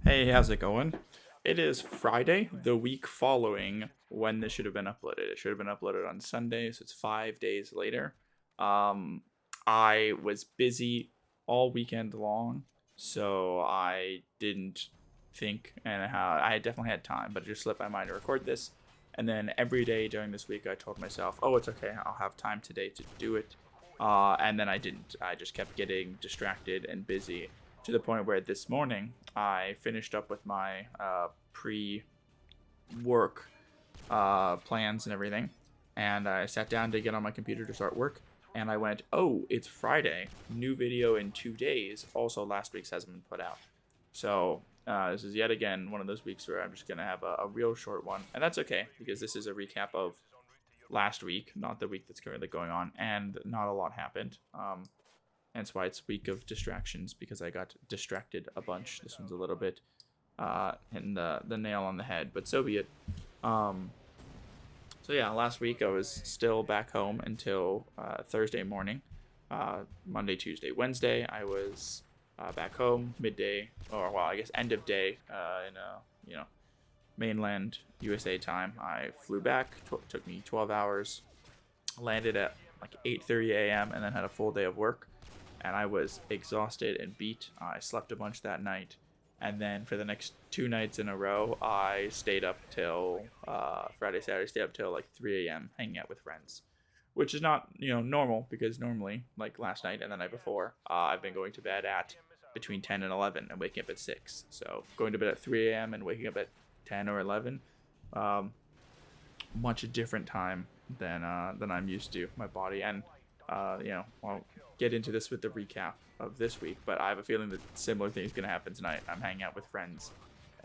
Hey, how's it going? It is Friday, the week following when this should have been uploaded. It should have been uploaded on Sunday, so it's 5 days later. Um, I was busy all weekend long, so I didn't think, and how I definitely had time, but it just slipped my mind to record this. And then every day during this week, I told myself, "Oh, it's okay. I'll have time today to do it." And then I didn't. I just kept getting distracted and busy to the point where this morning I finished up with my pre work plans and everything. And I sat down to get on my computer to start work. And I went, oh, it's Friday. New video in 2 days. Also, last week's hasn't been put out. So, this is yet again one of those weeks where I'm just going to have a real short one. And that's okay, because this is a recap of last week, not the week that's currently going on. And not a lot happened. That's why it's week of distractions, because I got distracted a bunch. This one's a little bit hitting the nail on the head, but so be it. Um, so yeah, last week I was still back home until Thursday morning. Monday, Tuesday, Wednesday I was back home midday, or well, I guess end of day in mainland USA time. I flew back. Took me 12 hours. Landed at like 8:30 a.m. and then had a full day of work, and I was exhausted and beat. I slept a bunch that night, and then for the next 2 nights in a row, I stayed up till Friday, Saturday, stayed up till like 3 a.m. hanging out with friends, which is not normal, because normally, like last night and the night before, I've been going to bed at between 10 and 11 and waking up at 6. So going to bed at 3 a.m. and waking up at 10 or 11, um, much different time than I'm used to. My body, and I'll get into this with the recap of this week, but I have a feeling that similar things gonna happen tonight. I'm hanging out with friends,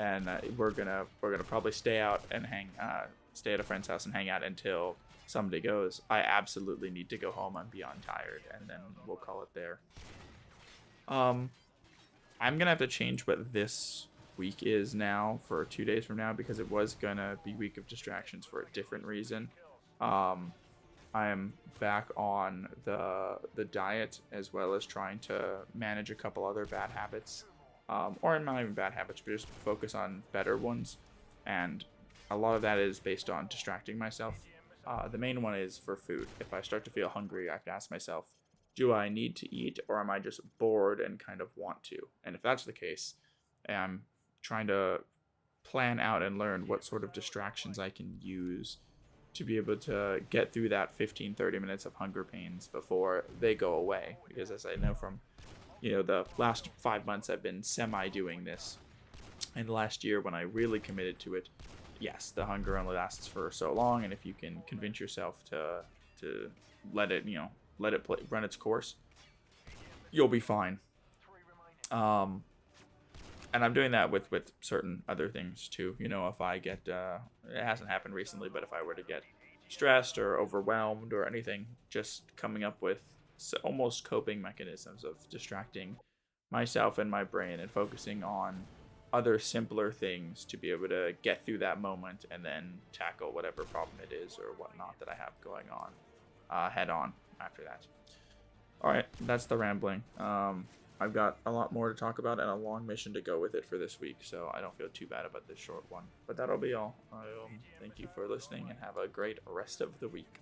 and we're gonna probably stay out and stay at a friend's house and hang out until somebody goes. I absolutely need to go home. I'm beyond tired, and then we'll call it there. Um, I'm gonna have to change what this week is now for 2 days from now, because it was gonna be week of distractions for a different reason. Um, I am back on the diet, as well as trying to manage a couple other bad habits, or not even bad habits, but just focus on better ones. And a lot of that is based on distracting myself. The main one is for food. If I start to feel hungry, I have to ask myself, do I need to eat, or am I just bored and kind of want to? And if that's the case, I'm trying to plan out and learn what sort of distractions I can use to be able to get through that 15-30 minutes of hunger pains before they go away. Because as I know from the last 5 months, I've been semi doing this, and last year when I really committed to it, yes, the hunger only lasts for so long, and if you can convince yourself to let it run its course, you'll be fine. um and I'm doing that with certain other things too. If I get it hasn't happened recently, but if I were to get stressed or overwhelmed or anything, just coming up with almost coping mechanisms of distracting myself and my brain and focusing on other simpler things to be able to get through that moment and then tackle whatever problem it is or whatnot that I have going on head on after that. All right, that's the rambling. I've got a lot more to talk about and a long mission to go with it for this week, so I don't feel too bad about this short one. But that'll be all. Thank you for listening and have a great rest of the week.